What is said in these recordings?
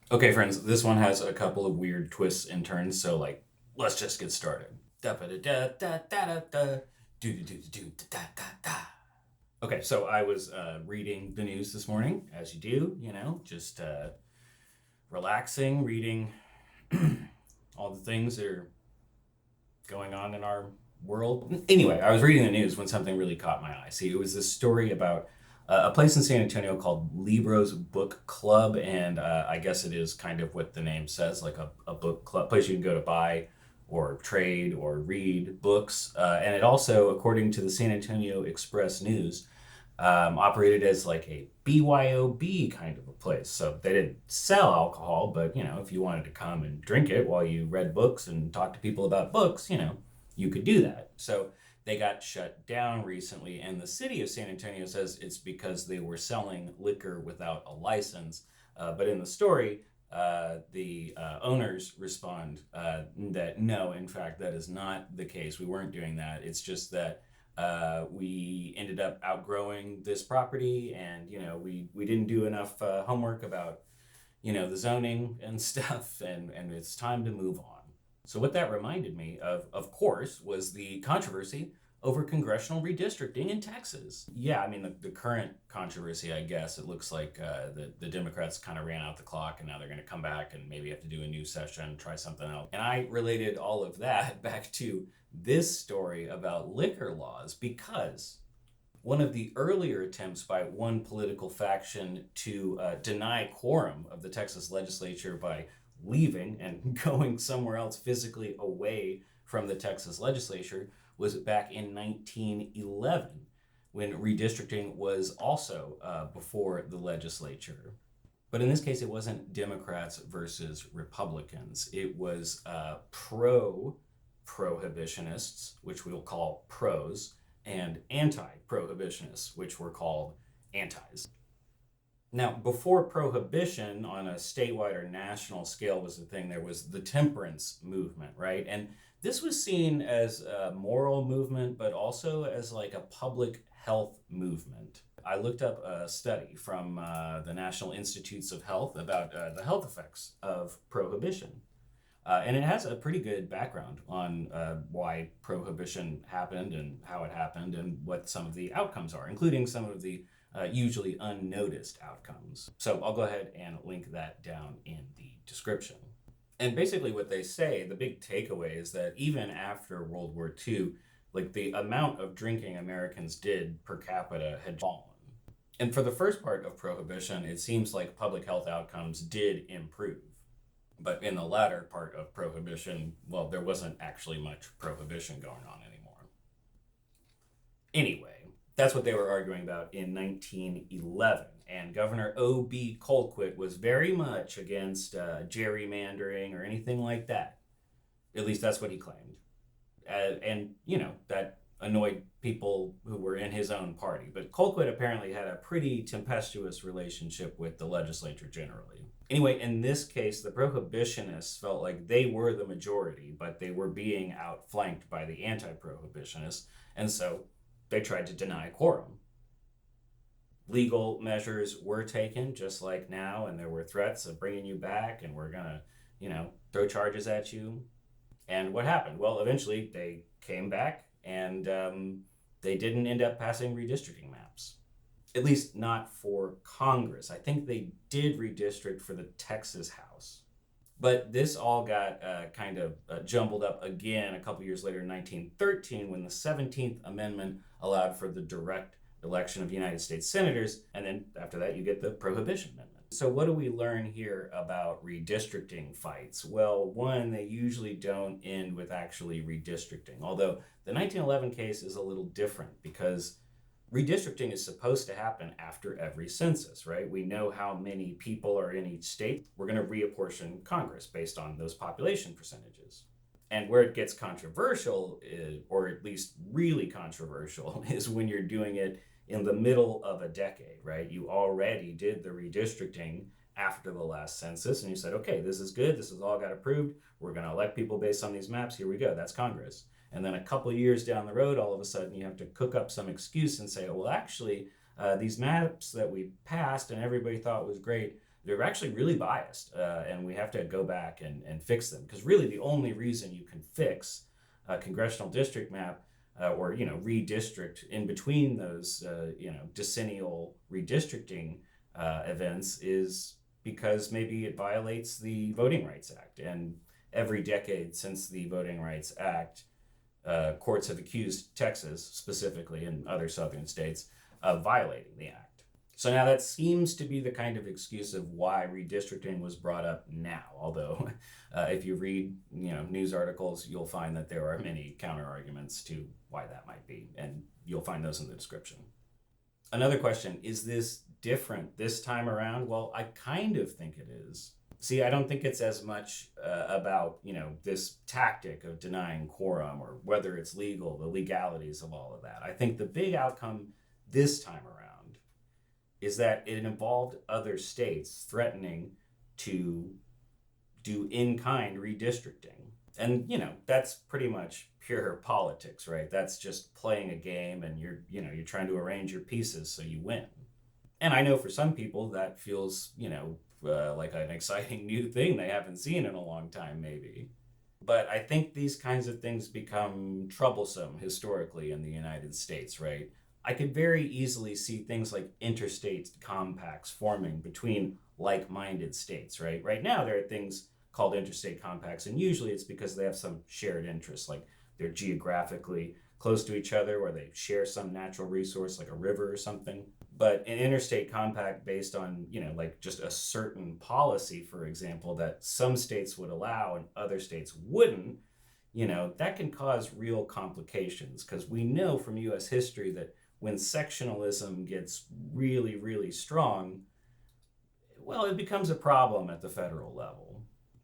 Okay, friends, this one has a couple of weird twists and turns, so let's just get started. Da da da da da da da. Do do do do da da da. Okay, so I was reading the news this morning, as you do, just relaxing, reading all the things that are going on in our world. Anyway, I was reading the news when something really caught my eye. See, it was this story about a place in San Antonio called Libros Book Club, and I guess it is kind of what the name says, like a book club, place you can go to buy or trade or read books. And it also, according to the San Antonio Express News, operated as like a BYOB kind of a place. So they didn't sell alcohol, but if you wanted to come and drink it while you read books and talk to people about books, you could do that. So they got shut down recently, and the city of San Antonio says it's because they were selling liquor without a license. But in the story, the owners respond that no, in fact, that is not the case. We weren't doing that. It's just that we ended up outgrowing this property, and we didn't do enough homework about the zoning and stuff, and it's time to move on. So what that reminded me of course, was the controversy over congressional redistricting in Texas. Yeah, I mean, the current controversy, I guess, it looks like the Democrats kind of ran out the clock, and now they're going to come back and maybe have to do a new session, try something else. And I related all of that back to this story about liquor laws, because one of the earlier attempts by one political faction to deny quorum of the Texas legislature by leaving and going somewhere else physically away from the Texas legislature was back in 1911, when redistricting was also before the legislature. But in this case, it wasn't Democrats versus Republicans. It was pro-prohibitionists, which we'll call pros, and anti-prohibitionists, which were called antis. Now, before prohibition on a statewide or national scale was the thing, there was the temperance movement, right? And this was seen as a moral movement, but also as like a public health movement. I looked up a study from the National Institutes of Health about the health effects of prohibition. And it has a pretty good background on why prohibition happened and how it happened and what some of the outcomes are, including some of the usually unnoticed outcomes. So I'll go ahead and link that down in the description. And basically, what they say, the big takeaway is that even after World War II, like the amount of drinking Americans did per capita had fallen. And for the first part of prohibition, it seems like public health outcomes did improve. But in the latter part of prohibition, well, there wasn't actually much prohibition going on anymore. Anyway, that's what they were arguing about in 1911. And Governor O.B. Colquitt was very much against gerrymandering or anything like that. At least that's what he claimed. That annoyed people who were in his own party. But Colquitt apparently had a pretty tempestuous relationship with the legislature generally. Anyway, in this case, the prohibitionists felt like they were the majority, but they were being outflanked by the anti-prohibitionists, and so they tried to deny quorum. Legal measures were taken, just like now, and there were threats of bringing you back, and we're gonna, throw charges at you. And what happened? Well, eventually they came back, and they didn't end up passing redistricting maps. At least not for Congress. I think they did redistrict for the Texas House. But this all got kind of jumbled up again a couple years later in 1913, when the 17th Amendment allowed for the direct election of United States senators. And then after that, you get the Prohibition Amendment. So what do we learn here about redistricting fights? Well, one, they usually don't end with actually redistricting. Although the 1911 case is a little different, because redistricting is supposed to happen after every census, right? We know how many people are in each state. We're going to reapportion Congress based on those population percentages. And where it gets controversial, or at least really controversial, is when you're doing it in the middle of a decade, right? You already did the redistricting after the last census, and you said, okay, this is good. This has all got approved. We're going to elect people based on these maps. Here we go. That's Congress. And then a couple years down the road, all of a sudden, you have to cook up some excuse and say, well, actually, these maps that we passed and everybody thought was great, they're actually really biased, and we have to go back and fix them, because really the only reason you can fix a congressional district map or redistrict in between those decennial redistricting events is because maybe it violates the Voting Rights Act. And every decade since the Voting Rights Act, courts have accused Texas specifically and other southern states of violating the act. So now that seems to be the kind of excuse of why redistricting was brought up now. Although, if you read news articles, you'll find that there are many counter arguments to why that might be, and you'll find those in the description. Another question: is this different this time around? Well, I kind of think it is. See, I don't think it's as much about this tactic of denying quorum or whether it's legal, the legalities of all of that. I think the big outcome this time around is that it involved other states threatening to do in-kind redistricting. And, that's pretty much pure politics, right? That's just playing a game, and you're trying to arrange your pieces so you win. And I know for some people that feels, like an exciting new thing they haven't seen in a long time, maybe. But I think these kinds of things become troublesome historically in the United States, right? I could very easily see things like interstate compacts forming between like-minded states, right? Right now, there are things called interstate compacts, and usually it's because they have some shared interests, like they're geographically close to each other, or they share some natural resource like a river or something. But an interstate compact based on, like just a certain policy, for example, that some states would allow and other states wouldn't, that can cause real complications, because we know from U.S. history that when sectionalism gets really, really strong, well, it becomes a problem at the federal level.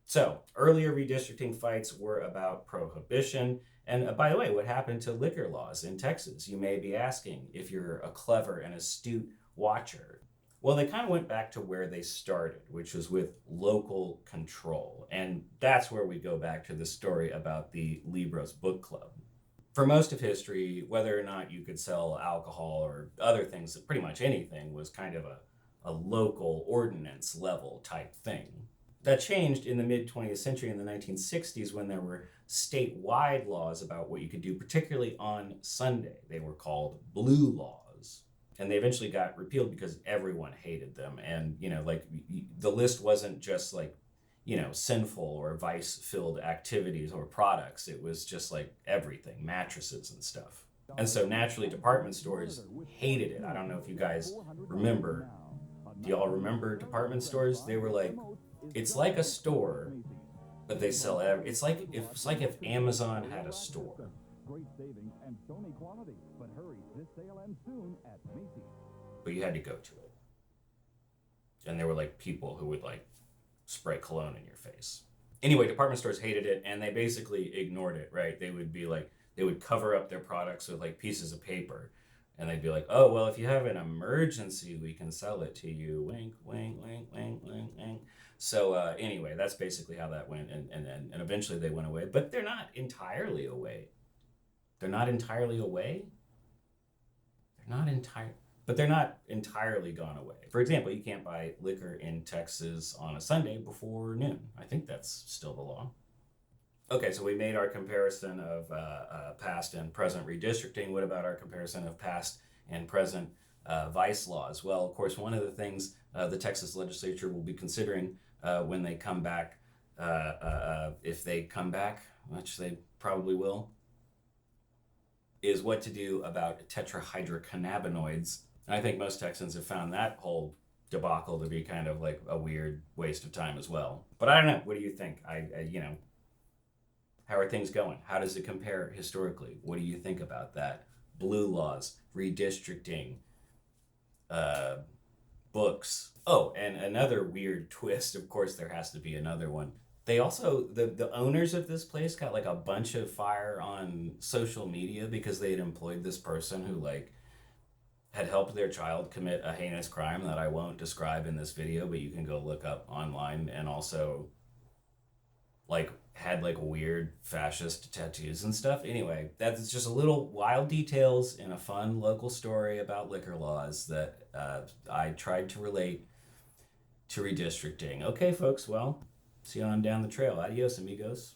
So earlier redistricting fights were about prohibition. And by the way, what happened to liquor laws in Texas? You may be asking if you're a clever and astute watcher. Well, they kind of went back to where they started, which was with local control. And that's where we go back to the story about the Libros book club. For most of history, whether or not you could sell alcohol or other things, pretty much anything, was kind of a local ordinance level type thing. That changed in the mid-20th century, in the 1960s, when there were statewide laws about what you could do, particularly on Sunday. They were called blue laws. And they eventually got repealed because everyone hated them. And, the list wasn't just like, sinful or vice-filled activities or products. It was just like everything, mattresses and stuff. And so naturally, department stores hated it. I don't know if you guys remember. Do y'all remember department stores? They were like, it's like a store, but they sell it's like if Amazon had a store. But you had to go to it. And there were like people who would like spray cologne in your face. Anyway, department stores hated it, and they basically ignored it, right? They would cover up their products with like pieces of paper, and they'd be like, oh, well, if you have an emergency, we can sell it to you. Wink, wink, wink, wink, wink, wink. So anyway, that's basically how that went, and eventually they went away. But they're not entirely away. They're not entirely gone away. For example, you can't buy liquor in Texas on a Sunday before noon. I think that's still the law. Okay, so we made our comparison of past and present redistricting. What about our comparison of past and present vice laws? Well, of course, one of the things the Texas legislature will be considering when they come back, if they come back, which they probably will, is what to do about tetrahydrocannabinoids. And I think most Texans have found that whole debacle to be kind of like a weird waste of time as well. But I don't know. What do you think? How are things going? How does it compare historically? What do you think about that? Blue laws, redistricting, books. Oh, and another weird twist, of course there has to be another one. They also, the owners of this place got like a bunch of fire on social media because they had employed this person who like had helped their child commit a heinous crime that I won't describe in this video, but you can go look up online, and also like had like weird fascist tattoos and stuff. Anyway, that's just a little wild details in a fun local story about liquor laws that I tried to relate to redistricting. Okay, folks, well, see you on down the trail. Adios, amigos.